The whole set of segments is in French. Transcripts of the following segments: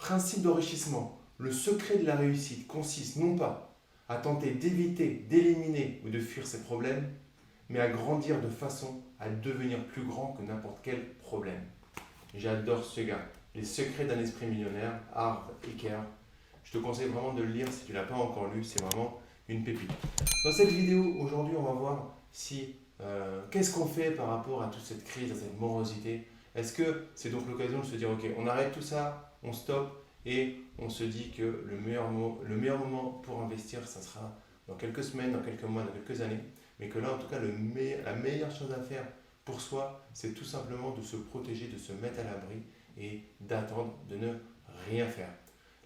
Principe d'enrichissement. Le secret de la réussite consiste non pas à tenter d'éviter, d'éliminer ou de fuir ses problèmes, mais à grandir de façon à devenir plus grand que n'importe quel problème. J'adore ce gars. Les secrets d'un esprit millionnaire, Harv Eker. Je te conseille vraiment de le lire si tu ne l'as pas encore lu, c'est vraiment une pépite. Dans cette vidéo, aujourd'hui, on va voir si qu'est-ce qu'on fait par rapport à toute cette crise, à cette morosité. Est-ce que c'est donc l'occasion de se dire, ok, on arrête tout ça, on stoppe et on se dit que le meilleur moment pour investir, ça sera dans quelques semaines, dans quelques mois, dans quelques années, mais que là, en tout cas, la meilleure chose à faire pour soi, c'est tout simplement de se protéger, de se mettre à l'abri et d'attendre, de ne rien faire.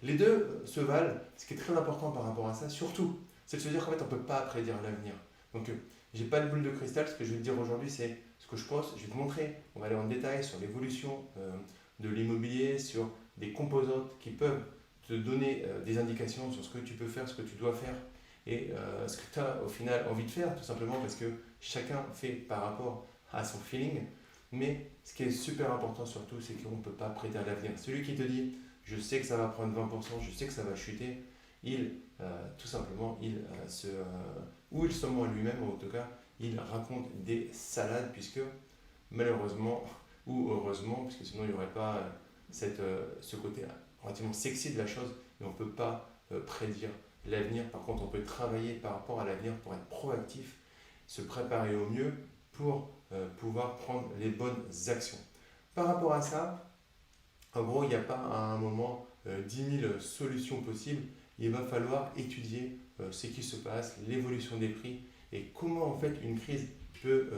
Les deux se valent. Ce qui est très important par rapport à ça, surtout, c'est de se dire qu'en fait, on ne peut pas prédire l'avenir. Donc, j'ai pas de boule de cristal. Ce que je vais te dire aujourd'hui, c'est ce que je pense. Je vais te montrer. On va aller en détail sur l'évolution de l'immobilier, sur des composantes qui peuvent te donner des indications sur ce que tu peux faire, ce que tu dois faire et ce que tu as au final envie de faire, tout simplement parce que chacun fait par rapport à son feeling. Mais ce qui est super important surtout, c'est qu'on ne peut pas prédire l'avenir. Celui qui te dit je sais que ça va prendre 20%, je sais que ça va chuter, tout simplement, ou il se ment lui-même, ou en tout cas, il raconte des salades, puisque malheureusement, ou heureusement, puisque sinon il n'y aurait pas ce côté relativement sexy de la chose, et on ne peut pas prédire l'avenir. Par contre, on peut travailler par rapport à l'avenir pour être proactif, se préparer au mieux pour pouvoir prendre les bonnes actions. Par rapport à ça, en gros, il n'y a pas à un moment 10 000 solutions possibles. Il va falloir étudier ce qui se passe, l'évolution des prix et comment en fait une crise peut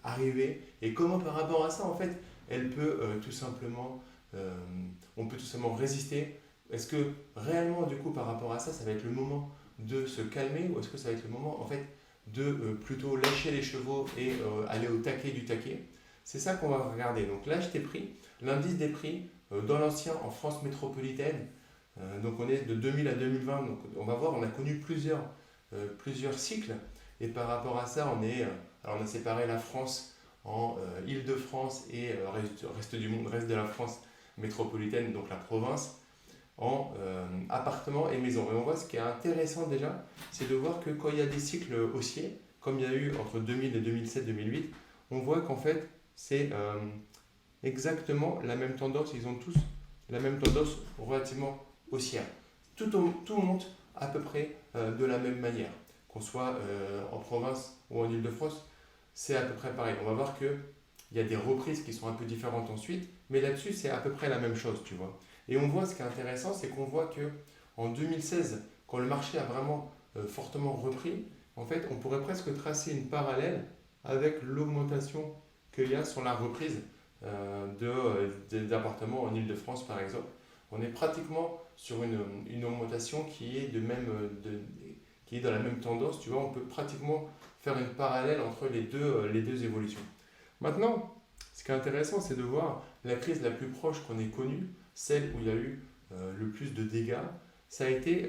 arriver et comment par rapport à ça en fait elle peut tout simplement on peut tout simplement résister. Est-ce que réellement du coup par rapport à ça, ça va être le moment de se calmer ou est-ce que ça va être le moment en fait de plutôt lâcher les chevaux et aller au taquet du taquet? C'est ça qu'on va regarder. Donc là, je t'ai pris l'indice des prix dans l'ancien en France métropolitaine. Donc on est de 2000 à 2020. Donc on va voir, on a connu plusieurs cycles. Et par rapport à ça, alors on a séparé la France en Île-de-France et reste du monde, reste de la France métropolitaine, donc la province, en appartements et maisons. Et on voit ce qui est intéressant déjà, c'est de voir que quand il y a des cycles haussiers, comme il y a eu entre 2000 et 2007-2008, on voit qu'en fait, c'est exactement la même tendance, ils ont tous la même tendance relativement haussière. Tout monte à peu près de la même manière, qu'on soit en province ou en Île-de-France, c'est à peu près pareil. On va voir qu'il y a des reprises qui sont un peu différentes ensuite, mais là-dessus, c'est à peu près la même chose, tu vois. Et on voit, ce qui est intéressant, c'est qu'on voit que en 2016, quand le marché a vraiment fortement repris, en fait, on pourrait presque tracer une parallèle avec l'augmentation qu'il y a sur la reprise d'appartements en Île-de-France, par exemple. On est pratiquement sur une augmentation qui est, qui est dans la même tendance. Tu vois, on peut pratiquement faire une parallèle entre les deux évolutions. Maintenant, ce qui est intéressant, c'est de voir la crise la plus proche qu'on ait connue, celle où il y a eu le plus de dégâts, ça a été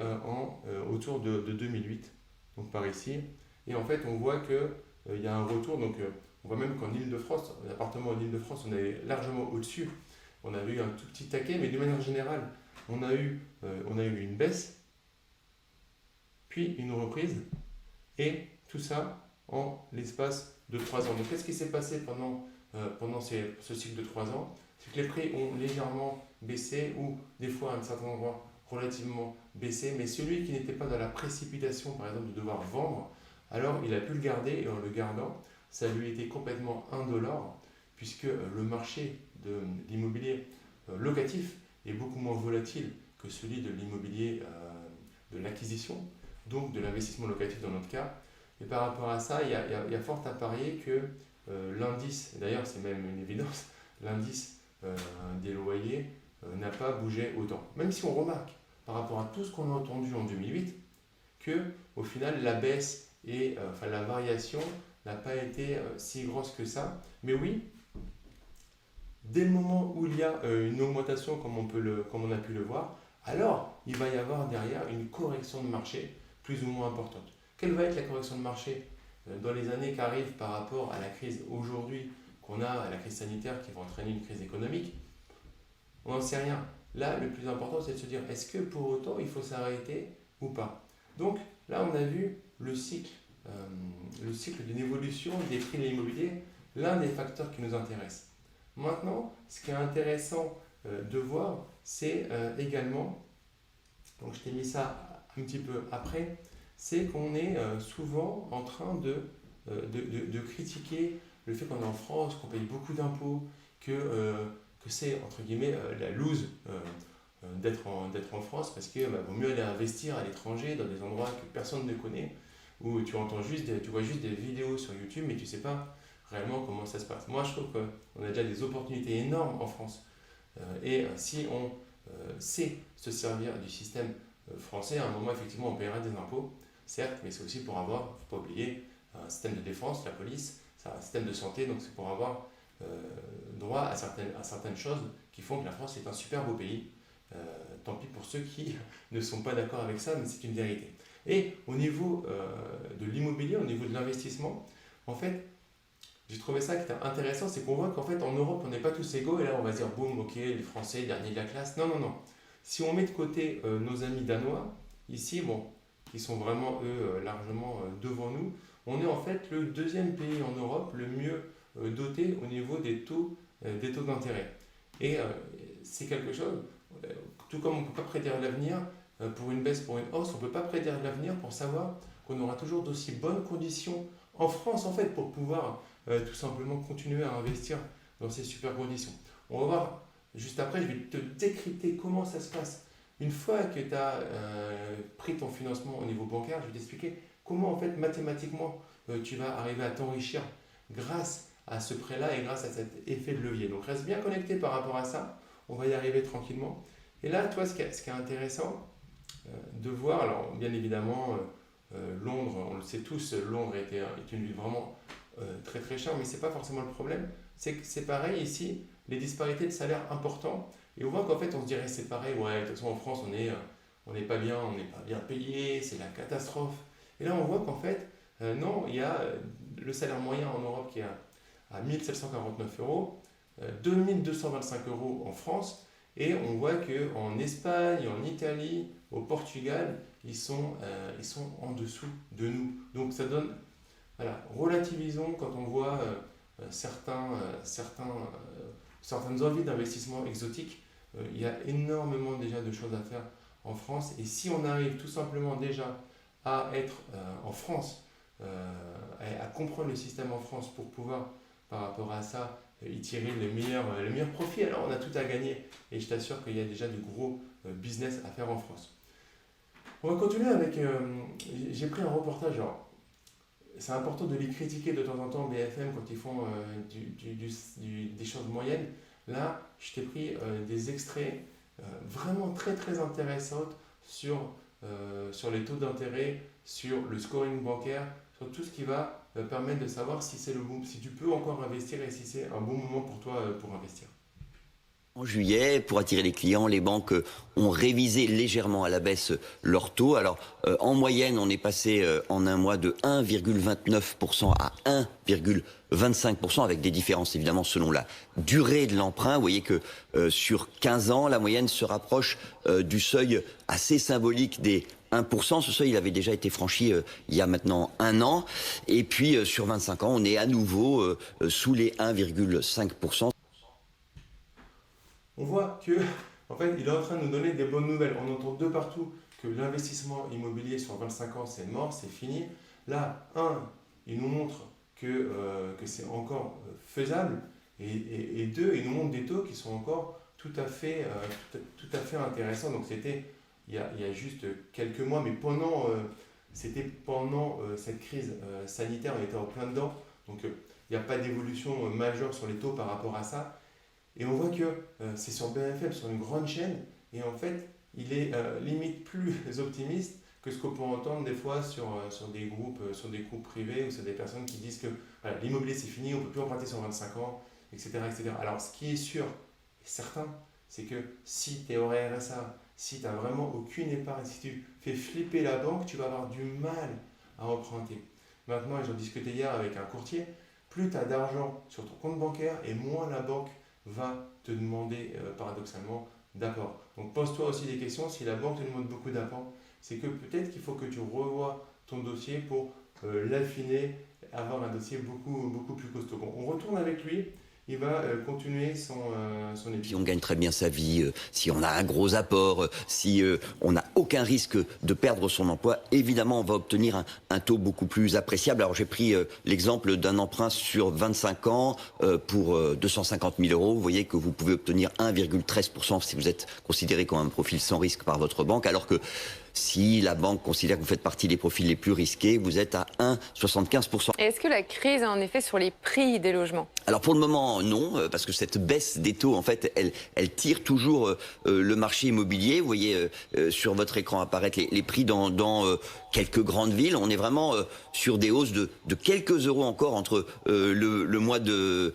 autour de 2008, donc par ici. Et en fait, on voit qu'il y a un retour, donc on voit même qu'en Île-de-France, l'appartement en Île-de-France, on est largement au-dessus. On avait eu un tout petit taquet, mais de manière générale, on a eu une baisse, puis une reprise, et tout ça en l'espace de 3 ans. Donc qu'est-ce qui s'est passé pendant ce cycle de 3 ans? C'est que les prix ont légèrement baissé, ou des fois à un certain endroit relativement baissé, mais celui qui n'était pas dans la précipitation, par exemple, de devoir vendre, alors il a pu le garder, et en le gardant, ça lui était complètement indolore, puisque le marché de l'immobilier locatif est beaucoup moins volatile que celui de l'immobilier de l'acquisition, donc de l'investissement locatif dans notre cas. Et par rapport à ça, il y a fort à parier que l'indice, d'ailleurs c'est même une évidence, l'indice des loyers n'a pas bougé autant. Même si on remarque, par rapport à tout ce qu'on a entendu en 2008, que au final la baisse et la variation n'a pas été si grosse que ça. Mais oui, dès le moment où il y a une augmentation comme on a pu le voir, alors il va y avoir derrière une correction de marché plus ou moins importante. Quelle va être la correction de marché dans les années qui arrivent par rapport à la crise aujourd'hui qu'on a, à la crise sanitaire qui va entraîner une crise économique? On n'en sait rien. Là, le plus important, c'est de se dire, est-ce que pour autant, il faut s'arrêter ou pas? Donc, là, on a vu euh, le cycle d'une évolution des prix de l'immobilier, l'un des facteurs qui nous intéresse. Maintenant, ce qui est intéressant de voir, c'est également, donc je t'ai mis ça un petit peu après, c'est qu'on est souvent en train de critiquer le fait qu'on est en France, qu'on paye beaucoup d'impôts, que c'est entre guillemets la loose d'être en France parce que vaut mieux aller investir à l'étranger dans des endroits que personne ne connaît où tu vois juste des vidéos sur YouTube mais tu sais pas réellement comment ça se passe. Moi je trouve qu'on a déjà des opportunités énormes en France et si on sait se servir du système français, à un moment effectivement on paiera des impôts, certes, mais c'est aussi pour avoir, il ne faut pas oublier, un système de défense, la police, c'est un système de santé, donc c'est pour avoir euh, droit à certaines choses qui font que la France est un super beau pays. Euh, Tant pis pour ceux qui ne sont pas d'accord avec ça, mais c'est une vérité. Et au niveau de l'immobilier, au niveau de l'investissement, en fait, j'ai trouvé ça qui était intéressant, c'est qu'on voit qu'en fait en Europe on n'est pas tous égaux et là on va se dire boum, ok, les Français, derniers de la classe. Non, non, non. Si on met de côté nos amis danois, ici, bon, qui sont vraiment eux largement devant nous, on est en fait le deuxième pays en Europe le mieux doté au niveau des taux d'intérêt. Et c'est quelque chose, euh, tout comme on ne peut pas prédire l'avenir pour une baisse, pour une hausse, on ne peut pas prédire l'avenir pour savoir qu'on aura toujours d'aussi bonnes conditions en France en fait pour pouvoir tout simplement continuer à investir dans ces super conditions. On va voir juste après, je vais te décrypter comment ça se passe. Une fois que tu as pris ton financement au niveau bancaire, je vais t'expliquer comment en fait mathématiquement tu vas arriver à t'enrichir grâce à ce prêt-là et grâce à cet effet de levier. Donc reste bien connecté par rapport à ça, on va y arriver tranquillement. Et là, toi, ce qui est intéressant de voir, alors bien évidemment, Londres, on le sait tous, Londres est une ville vraiment très très chère, mais ce n'est pas forcément le problème. C'est que c'est pareil ici, les disparités de salaire importantes. Et on voit qu'en fait, on se dirait c'est pareil, ouais, de toute façon en France, on n'est pas bien, on n'est pas bien payé, c'est la catastrophe. Et là, on voit qu'en fait, non, il y a le salaire moyen en Europe qui est à 1749 euros, 2225 euros en France, et on voit qu'en Espagne, en Italie, au Portugal, ils sont en dessous de nous. Donc ça donne, voilà, relativisons quand on voit certaines envies d'investissement exotique. Il y a énormément déjà de choses à faire en France. Et si on arrive tout simplement déjà à être en France, à comprendre le système en France pour pouvoir, par rapport à ça, y tirer le meilleur profit, alors on a tout à gagner. Et je t'assure qu'il y a déjà du gros business à faire en France. On va continuer avec. J'ai pris un reportage. Alors, c'est important de les critiquer de temps en temps, BFM, quand ils font des choses moyennes. Là, je t'ai pris des extraits vraiment très très intéressants sur les taux d'intérêt, sur le scoring bancaire, sur tout ce qui va permettre de savoir si tu peux encore investir et si c'est un bon moment pour toi pour investir. En juillet, pour attirer les clients, les banques ont révisé légèrement à la baisse leurs taux. Alors, en moyenne, on est passé en un mois de 1,29% à 1,25%, avec des différences évidemment selon la durée de l'emprunt. Vous voyez que sur 15 ans, la moyenne se rapproche du seuil assez symbolique des 1%. Ce seuil, il avait déjà été franchi il y a maintenant un an. Et puis, sur 25 ans, on est à nouveau sous les 1,5%. On voit que, en fait, il est en train de nous donner des bonnes nouvelles. On entend de partout que l'investissement immobilier sur 25 ans, c'est mort, c'est fini. Là, il nous montre que c'est encore faisable. Et deux, il nous montre des taux qui sont encore tout à fait intéressants. Donc c'était il y a juste quelques mois, mais c'était pendant cette crise sanitaire, on était en plein dedans. Donc il n'y a pas d'évolution majeure sur les taux par rapport à ça. Et on voit que c'est sur BFM, sur une grande chaîne, et en fait, il est limite plus optimiste que ce qu'on peut entendre des fois sur des groupes privés ou sur des personnes qui disent que voilà, l'immobilier c'est fini, on ne peut plus emprunter sur 25 ans, etc., etc. Alors, ce qui est sûr et certain, c'est que si tu es au RSA, si tu n'as vraiment aucune épargne, si tu fais flipper la banque, tu vas avoir du mal à emprunter. Maintenant, j'en discutais hier avec un courtier, plus tu as d'argent sur ton compte bancaire et moins la banque va te demander paradoxalement d'apport. Donc pose-toi aussi des questions. Si la banque te demande beaucoup d'apport, c'est que peut-être qu'il faut que tu revoies ton dossier pour l'affiner, avoir un dossier beaucoup plus costaud. Bon, on retourne avec lui. Il va continuer son Si étude. on gagne très bien sa vie, si on a un gros apport, si on n'a aucun risque de perdre son emploi, évidemment, on va obtenir un taux beaucoup plus appréciable. Alors j'ai pris l'exemple d'un emprunt sur 25 ans pour 250 000 euros. Vous voyez que vous pouvez obtenir 1,13% si vous êtes considéré comme un profil sans risque par votre banque, alors que si la banque considère que vous faites partie des profils les plus risqués, vous êtes à 1,75%. Et est-ce que la crise a un effet sur les prix des logements? Alors pour le moment non, parce que cette baisse des taux, en fait, elle tire toujours le marché immobilier. Vous voyez sur votre écran apparaître les prix dans quelques grandes villes. On est vraiment sur des hausses de quelques euros encore entre le mois de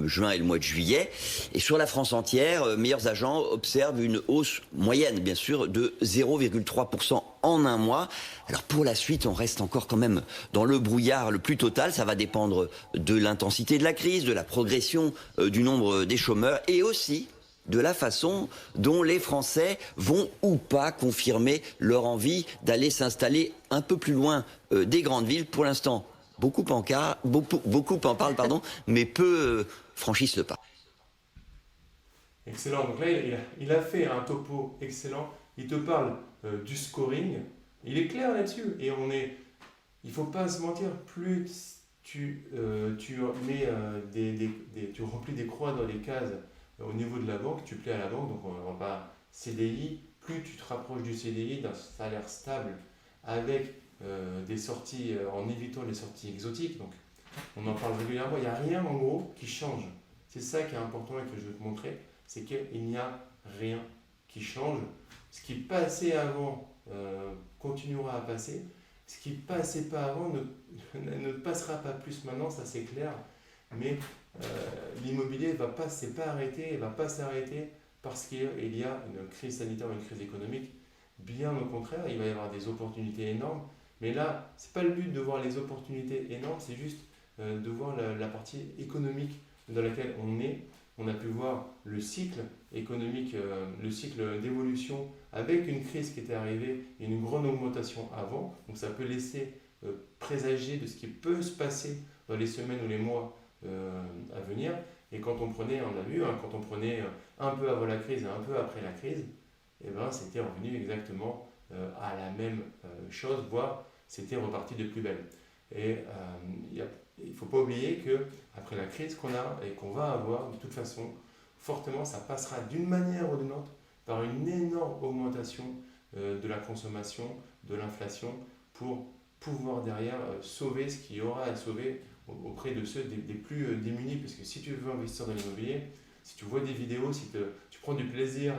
juin et le mois de juillet. Et sur la France entière, meilleurs agents observent une hausse moyenne, bien sûr, de 0,3% en un mois. Alors pour la suite, on reste encore quand même dans le brouillard le plus total. Ça va dépendre de l'intensité de la crise, de la progression du nombre des chômeurs et aussi de la façon dont les Français vont ou pas confirmer leur envie d'aller s'installer un peu plus loin des grandes villes. Pour l'instant, beaucoup en parlent, pardon, mais peu franchissent le pas. Excellent. Donc là, il a fait un topo excellent. Il te parle du scoring. Il est clair là-dessus. Et il ne faut pas se mentir. Plus tu remplis des croix dans les cases au niveau de la banque, tu plais à la banque. Donc on va pas CDI. Plus tu te rapproches du CDI, d'un salaire stable avec des sorties en évitant les sorties exotiques. Donc on en parle régulièrement. Il n'y a rien en gros qui change. C'est ça qui est important et que je veux te montrer. C'est qu'il n'y a rien qui change. Ce qui passait avant continuera à passer. Ce qui ne passait pas avant ne passera pas plus maintenant, ça c'est clair. Mais l'immobilier ne s'est pas arrêté, ne va pas s'arrêter parce qu'il y a une crise sanitaire ou une crise économique. Bien au contraire, il va y avoir des opportunités énormes. Mais là, ce n'est pas le but de voir les opportunités énormes, c'est juste de voir la partie économique dans laquelle on est. On a pu voir le cycle économique, le cycle d'évolution avec une crise qui était arrivée et une grande augmentation avant. Donc ça peut laisser présager de ce qui peut se passer dans les semaines ou les mois à venir. Et quand on prenait, on a vu, quand on prenait un peu avant la crise et un peu après la crise, eh ben, c'était revenu exactement à la même chose, voire c'était reparti de plus belle. Et il ne faut pas oublier qu'après la crise qu'on a et qu'on va avoir, de toute façon, fortement, ça passera d'une manière ou d'une autre par une énorme augmentation de la consommation, de l'inflation, pour pouvoir derrière sauver ce qu'il y aura à sauver auprès de ceux des plus démunis. Parce que si tu veux investir dans l'immobilier, si tu vois des vidéos, si tu prends du plaisir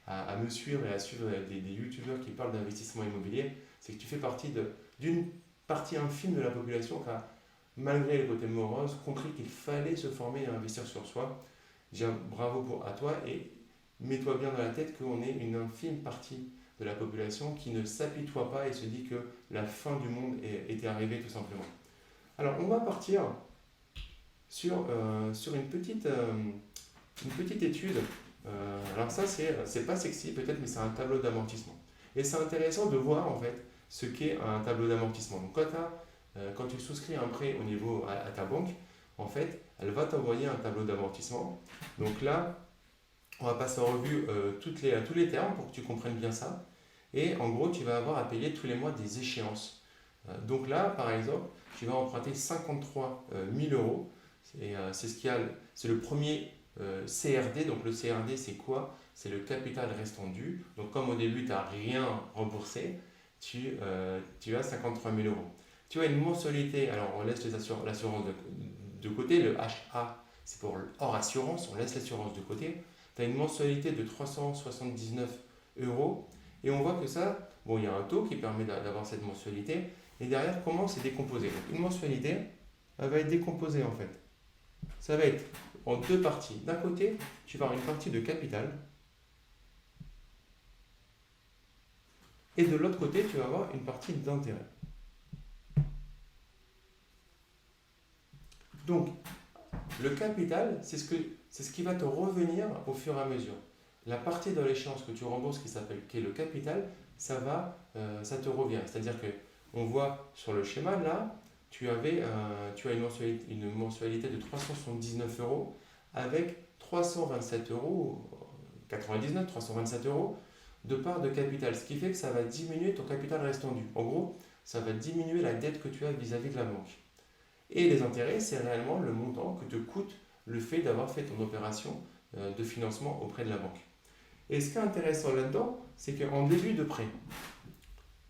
à me suivre et à suivre des youtubeurs qui parlent d'investissement immobilier, c'est que tu fais partie d'une partie infime de la population qui a, malgré le côté morose, compris qu'il fallait se former et investir sur soi. Déjà, bravo à toi et mets-toi bien dans la tête qu'on est une infime partie de la population qui ne s'apitoie pas et se dit que la fin du monde était arrivée tout simplement. Alors, on va partir sur une petite étude. Alors ça, c'est pas sexy peut-être, mais c'est un tableau d'amortissement. Et c'est intéressant de voir en fait ce qu'est un tableau d'amortissement. Donc quand tu souscris un prêt au niveau à ta banque, en fait, elle va t'envoyer un tableau d'amortissement. Donc là, on va passer en revue tous les termes pour que tu comprennes bien ça. Et en gros, tu vas avoir à payer tous les mois des échéances. Donc là, par exemple, tu vas emprunter 53 000 euros. C'est le premier CRD. Donc le CRD, c'est quoi? C'est le capital restant dû. Donc comme au début, tu n'as rien remboursé, tu as 53 000 euros. Tu as une mensualité, alors on laisse l'assurance de côté, le HA, c'est pour hors assurance, on laisse l'assurance de côté. Tu as une mensualité de 379 euros et on voit que ça, bon, il y a un taux qui permet d'avoir cette mensualité. Et derrière, comment c'est décomposé? Donc, une mensualité, elle va être décomposée en fait. Ça va être en deux parties. D'un côté, tu vas avoir une partie de capital. Et de l'autre côté, tu vas avoir une partie d'intérêt. Donc, le capital, c'est c'est ce qui va te revenir au fur et à mesure. La partie de l'échéance que tu rembourses qui est le capital, ça te revient. C'est-à-dire que on voit sur le schéma là, tu as une mensualité de 379 euros avec 327 euros, 99, 327 euros de part de capital. Ce qui fait que ça va diminuer ton capital restant dû. En gros, ça va diminuer la dette que tu as vis-à-vis de la banque. Et les intérêts, c'est réellement le montant que te coûte le fait d'avoir fait ton opération de financement auprès de la banque. Et ce qui est intéressant là-dedans, c'est qu'en début de prêt,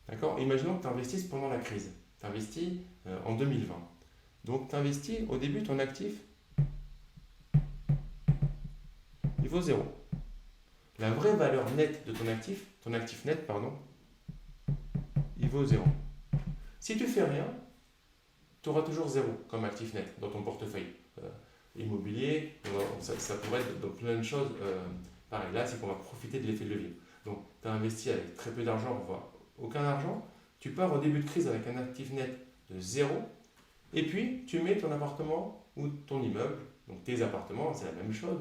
d'accord, imaginons que tu investisses pendant la crise, tu investis en 2020. Donc tu investis au début ton actif, il vaut 0. La vraie valeur nette de ton actif net, pardon, il vaut 0. Si tu fais rien, tu auras toujours 0 comme actif net dans ton portefeuille. Immobilier, ça pourrait être dans plein de choses. Pareil, là, c'est qu'on va profiter de l'effet de levier. Donc, tu as investi avec très peu d'argent, voire aucun argent. Tu pars au début de crise avec un actif net de 0. Et puis, tu mets ton appartement ou ton immeuble, donc tes appartements, c'est la même chose,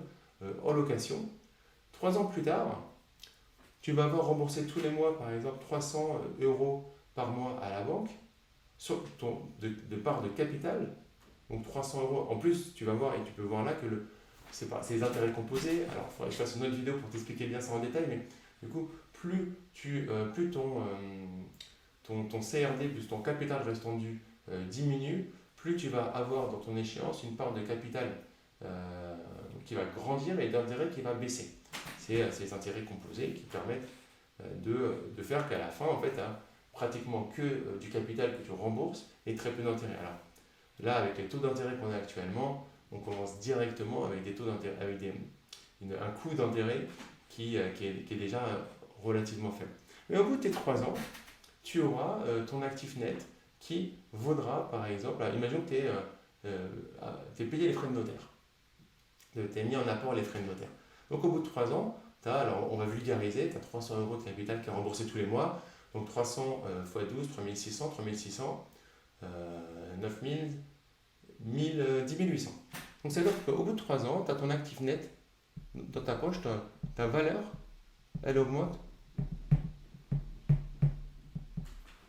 en location. 3 ans plus tard, tu vas avoir remboursé tous les mois, par exemple, 300 euros par mois à la banque de part de capital. Donc 300 euros. En plus, tu vas voir, et tu peux voir là que c'est les intérêts composés. Alors, il faudrait que je fasse une autre vidéo pour t'expliquer bien ça en détail, mais du coup, plus ton CRD plus ton capital restant dû diminue, plus tu vas avoir dans ton échéance une part de capital qui va grandir et d'intérêt qui va baisser. C'est ces intérêts composés qui permettent de faire qu'à la fin, en fait, tu n'as pratiquement que du capital que tu rembourses et très peu d'intérêt. Alors là, avec les taux d'intérêt qu'on a actuellement, on commence directement avec des taux d'intérêt, avec un coût d'intérêt qui est déjà relativement faible. Mais au bout de tes 3 ans, tu auras ton actif net qui vaudra, par exemple, imagine que tu es payé les frais de notaire. Tu as mis en apport les frais de notaire. Donc au bout de 3 ans, alors on va vulgariser, tu as 300 euros de capital qui est remboursé tous les mois. Donc 300 x 12, 3600, 3600, 9000, 10 800. Donc ça veut dire qu'au bout de 3 ans, tu as ton actif net dans ta poche, ta valeur, elle augmente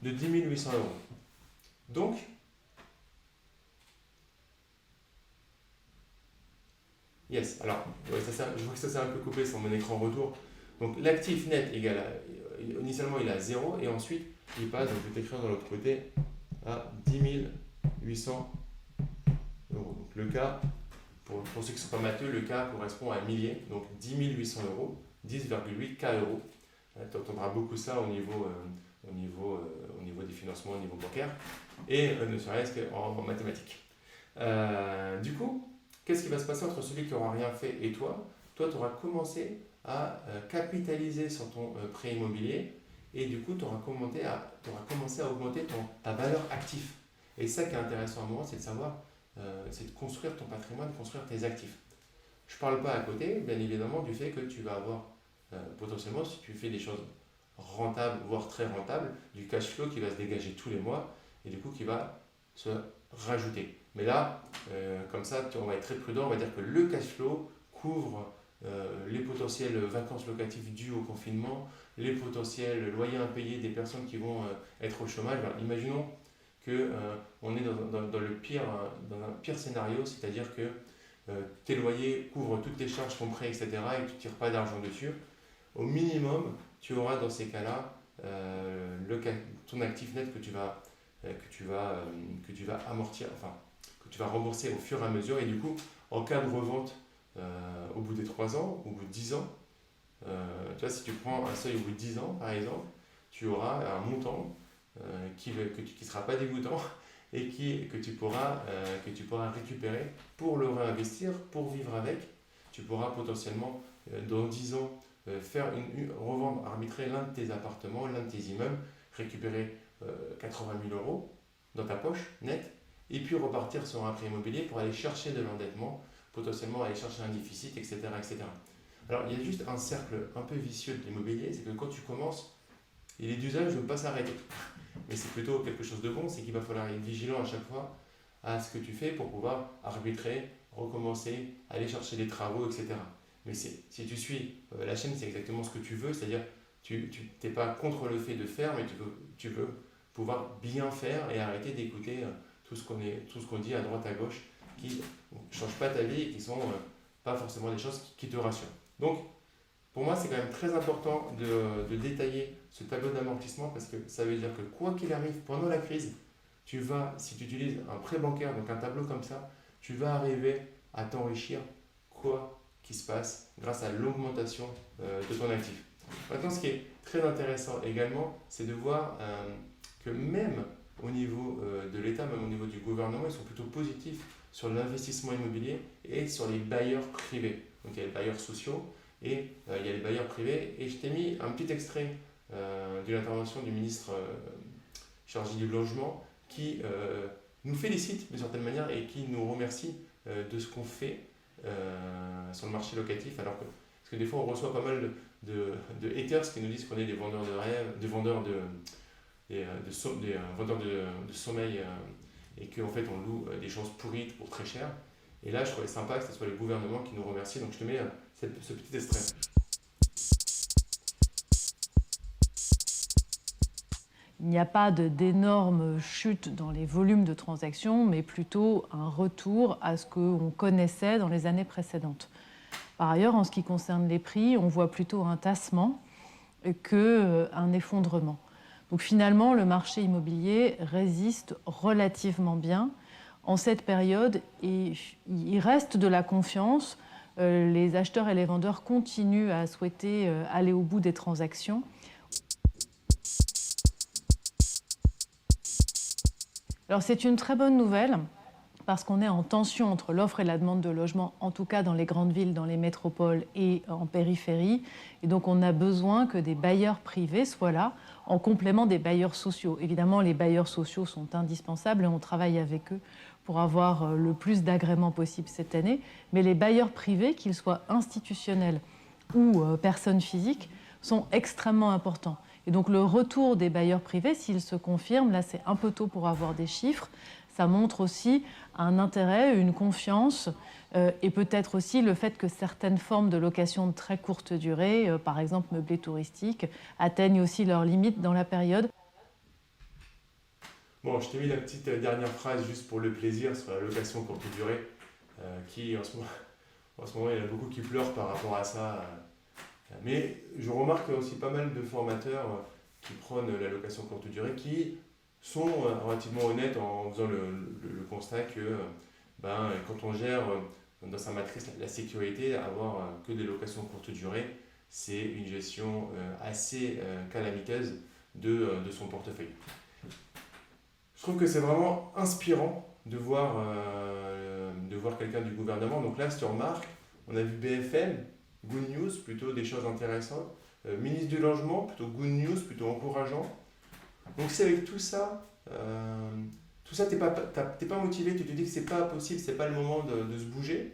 de 10 800 euros. Donc, yes, alors, je vois que ça s'est un peu coupé sur mon écran retour. Donc l'actif net initialement il est à 0 et ensuite il passe, donc je vais t'écrire de l'autre côté, à 10 800 euros. Donc le cas, pour ceux qui ne sont pas matheux, le cas correspond à un millier, donc 10 800 euros, 10,8 K euros. Tu entendras beaucoup ça au niveau des financements, au niveau bancaire, et ne serait-ce qu'en mathématiques. Du coup, qu'est-ce qui va se passer entre celui qui n'aura rien fait et toi? Toi, tu auras commencé à capitaliser sur ton prêt immobilier et du coup, tu auras commencé à augmenter ta valeur active. Et ça qui est intéressant à moi, c'est de savoir, c'est de construire ton patrimoine, de construire tes actifs. Je ne parle pas à côté, bien évidemment, du fait que tu vas avoir potentiellement, si tu fais des choses rentables, voire très rentables, du cash flow qui va se dégager tous les mois et du coup qui va se rajouter. Mais là, comme ça, on va être très prudent, on va dire que le cash flow couvre les potentielles vacances locatives dues au confinement, les potentiels loyers impayés des personnes qui vont être au chômage. Alors, imaginons qu'on est dans un pire scénario, c'est-à-dire que tes loyers couvrent toutes tes charges, ton prêt, etc. et que tu ne tires pas d'argent dessus. Au minimum, tu auras dans ces cas-là ton actif net que tu vas amortir, enfin, que tu vas rembourser au fur et à mesure. Et du coup, en cas de revente, au bout des 3 ans, au bout de 10 ans, tu vois, si tu prends un seuil au bout de 10 ans, par exemple, tu auras un montant qui ne sera pas dégoûtant et que tu pourras récupérer pour le réinvestir, pour vivre avec. Tu pourras potentiellement, dans 10 ans, revendre, arbitrer l'un de tes appartements, l'un de tes immeubles, récupérer 80 000 euros dans ta poche, net, et puis repartir sur un prêt immobilier pour aller chercher de l'endettement, potentiellement aller chercher un déficit, etc., etc. Alors, il y a juste un cercle un peu vicieux de l'immobilier, c'est que quand tu commences, il est d'usage de ne pas s'arrêter. Mais c'est plutôt quelque chose de bon, c'est qu'il va falloir être vigilant à chaque fois à ce que tu fais pour pouvoir arbitrer recommencer, aller chercher des travaux, etc. Mais si tu suis la chaîne, c'est exactement ce que tu veux, c'est-à-dire tu n'es pas contre le fait de faire, mais tu veux pouvoir bien faire et arrêter d'écouter tout ce qu'on dit à droite à gauche qui ne changent pas ta vie et qui ne sont pas forcément des choses qui te rassurent. Donc, pour moi, c'est quand même très important de détailler ce tableau d'amortissement parce que ça veut dire que quoi qu'il arrive pendant la crise, si tu utilises un prêt bancaire, donc un tableau comme ça, tu vas arriver à t'enrichir quoi qu'il se passe grâce à l'augmentation de ton actif. Maintenant, ce qui est très intéressant également, c'est de voir que même au niveau de l'État, même au niveau du gouvernement, ils sont plutôt positifs sur l'investissement immobilier et sur les bailleurs privés. Donc il y a les bailleurs sociaux et il y a les bailleurs privés. Et je t'ai mis un petit extrait de l'intervention du ministre chargé du logement qui nous félicite d'une certaine manière et qui nous remercie de ce qu'on fait sur le marché locatif. Parce que des fois on reçoit pas mal de haters qui nous disent qu'on est des vendeurs de rêves, des vendeurs vendeurs de sommeil et qu'en fait on loue des choses pourries pour très cher. Et là, je trouvais sympa que ce soit le gouvernement qui nous remercie. Donc je te mets ce petit extrait. Il n'y a pas d'énormes chutes dans les volumes de transactions, mais plutôt un retour à ce qu'on connaissait dans les années précédentes. Par ailleurs, en ce qui concerne les prix, on voit plutôt un tassement qu'un effondrement. Donc finalement, le marché immobilier résiste relativement bien en cette période et il reste de la confiance. Les acheteurs et les vendeurs continuent à souhaiter aller au bout des transactions. Alors c'est une très bonne nouvelle parce qu'on est en tension entre l'offre et la demande de logement, en tout cas dans les grandes villes, dans les métropoles et en périphérie. Et donc on a besoin que des bailleurs privés soient là en complément des bailleurs sociaux. Évidemment, les bailleurs sociaux sont indispensables et on travaille avec eux pour avoir le plus d'agréments possible cette année. Mais les bailleurs privés, qu'ils soient institutionnels ou personnes physiques, sont extrêmement importants. Et donc le retour des bailleurs privés, s'il se confirme, là c'est un peu tôt pour avoir des chiffres, ça montre aussi un intérêt, une confiance et peut-être aussi le fait que certaines formes de location de très courte durée, par exemple meublé touristique, atteignent aussi leurs limites dans la période. Bon, je t'ai mis la petite dernière phrase juste pour le plaisir sur la location courte durée qui en ce moment il y en a beaucoup qui pleurent par rapport à ça. Mais je remarque qu'il y a aussi pas mal de formateurs qui prônent la location courte durée qui sont relativement honnêtes en faisant le constat que quand on gère dans sa matrice la sécurité, avoir que des locations courte durée, c'est une gestion assez calamiteuse de son portefeuille. Je trouve que c'est vraiment inspirant de voir quelqu'un du gouvernement. Donc là, si tu remarques, on a vu BFM, Good News, plutôt des choses intéressantes. Ministre du Logement, plutôt Good News, plutôt encourageant. Donc c'est avec tout ça, t'es pas motivé, tu te dis que c'est pas possible, c'est pas le moment de se bouger.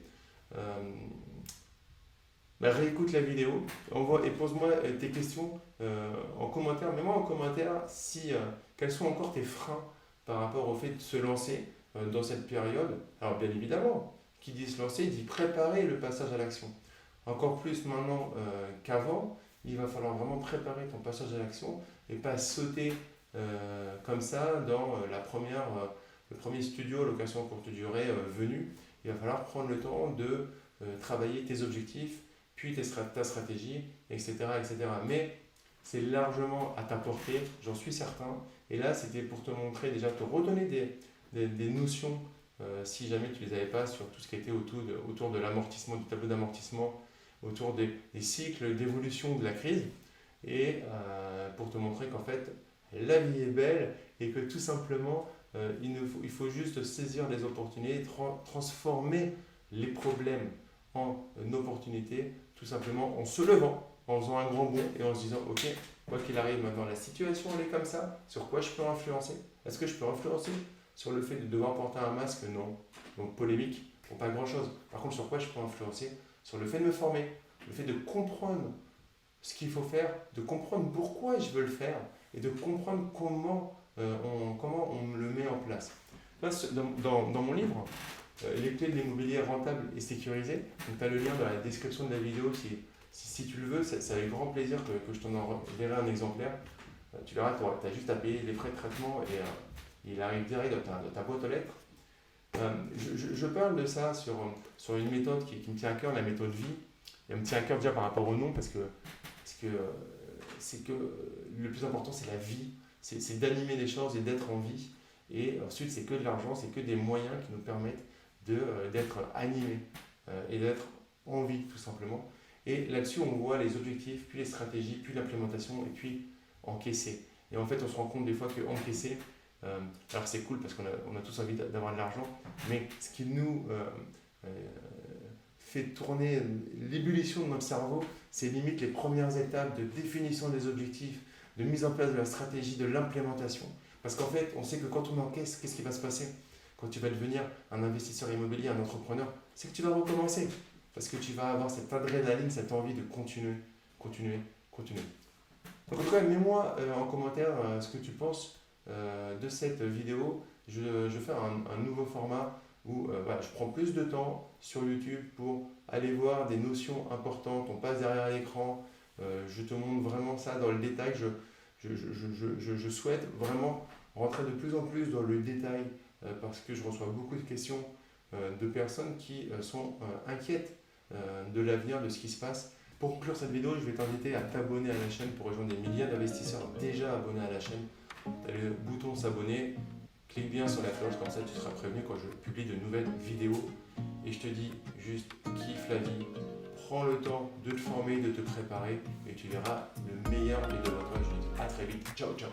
Réécoute la vidéo et pose-moi tes questions en commentaire. Mets-moi en commentaire quels sont encore tes freins par rapport au fait de se lancer dans cette période. Alors bien évidemment, qui dit se lancer, dit préparer le passage à l'action. Encore plus maintenant qu'avant, il va falloir vraiment préparer ton passage à l'action et pas sauter comme ça dans le premier studio location courte durée venu. Il va falloir prendre le temps de travailler tes objectifs, puis ta stratégie, etc., etc. Mais c'est largement à ta portée, j'en suis certain. Et là, c'était pour te montrer, déjà te redonner des notions, si jamais tu ne les avais pas, sur tout ce qui était autour de l'amortissement, du tableau d'amortissement, autour des cycles d'évolution de la crise, et pour te montrer qu'en fait, la vie est belle et que tout simplement, il faut juste saisir les opportunités, transformer les problèmes en opportunités, tout simplement en se levant, en faisant un grand bond et en se disant ok, quoi qu'il arrive maintenant, la situation elle est comme ça, sur quoi je peux influencer? Est-ce que je peux influencer sur le fait de devoir porter un masque? Non. Donc polémique, pour pas grand chose. Par contre, sur quoi je peux influencer? Sur le fait de me former, le fait de comprendre ce qu'il faut faire, de comprendre pourquoi je veux le faire et de comprendre comment on le met en place. Là, dans mon livre, les clés de l'immobilier rentable et sécurisé. Donc tu as le lien dans la description de la vidéo si tu le veux. C'est avec grand plaisir que je t'en enverrai un exemplaire. Tu verras, tu as juste à payer les frais de traitement et il arrive direct dans ta boîte aux lettres. Je parle de ça sur une méthode qui me tient à cœur, la méthode vie. Elle me tient à cœur déjà par rapport au nom parce que le plus important c'est la vie, c'est d'animer les choses et d'être en vie. Et ensuite c'est que de l'argent, c'est que des moyens qui nous permettent d'être animés et d'être en vie tout simplement. Et là-dessus on voit les objectifs, puis les stratégies, puis l'implémentation et puis encaisser. Et en fait on se rend compte des fois que encaisser, alors c'est cool parce qu'on a tous envie d'avoir de l'argent, mais ce qui nous fait tourner l'ébullition de notre cerveau, c'est limite les premières étapes de définition des objectifs, de mise en place de la stratégie, de l'implémentation. Parce qu'en fait, on sait que quand on encaisse, qu'est-ce qui va se passer? Quand tu vas devenir un investisseur immobilier, un entrepreneur, c'est que tu vas recommencer. Parce que tu vas avoir cette adrénaline, cette envie de continuer. Donc en tout cas, mets-moi en commentaire ce que tu penses de cette vidéo. Je vais faire un nouveau format où je prends plus de temps sur YouTube pour aller voir des notions importantes. On passe derrière l'écran, je te montre vraiment ça dans le détail. Je souhaite vraiment rentrer de plus en plus dans le détail parce que je reçois beaucoup de questions de personnes qui sont inquiètes de l'avenir, de ce qui se passe. Pour conclure cette vidéo, je vais t'inviter à t'abonner à la chaîne pour rejoindre des milliers d'investisseurs déjà abonnés à la chaîne. Tu as le bouton s'abonner, clique bien sur la cloche, comme ça tu seras prévenu quand je publie de nouvelles vidéos. Et je te dis juste, kiffe la vie, prends le temps de te former, de te préparer et tu verras le meilleur des deux. Je te dis à très vite, ciao ciao.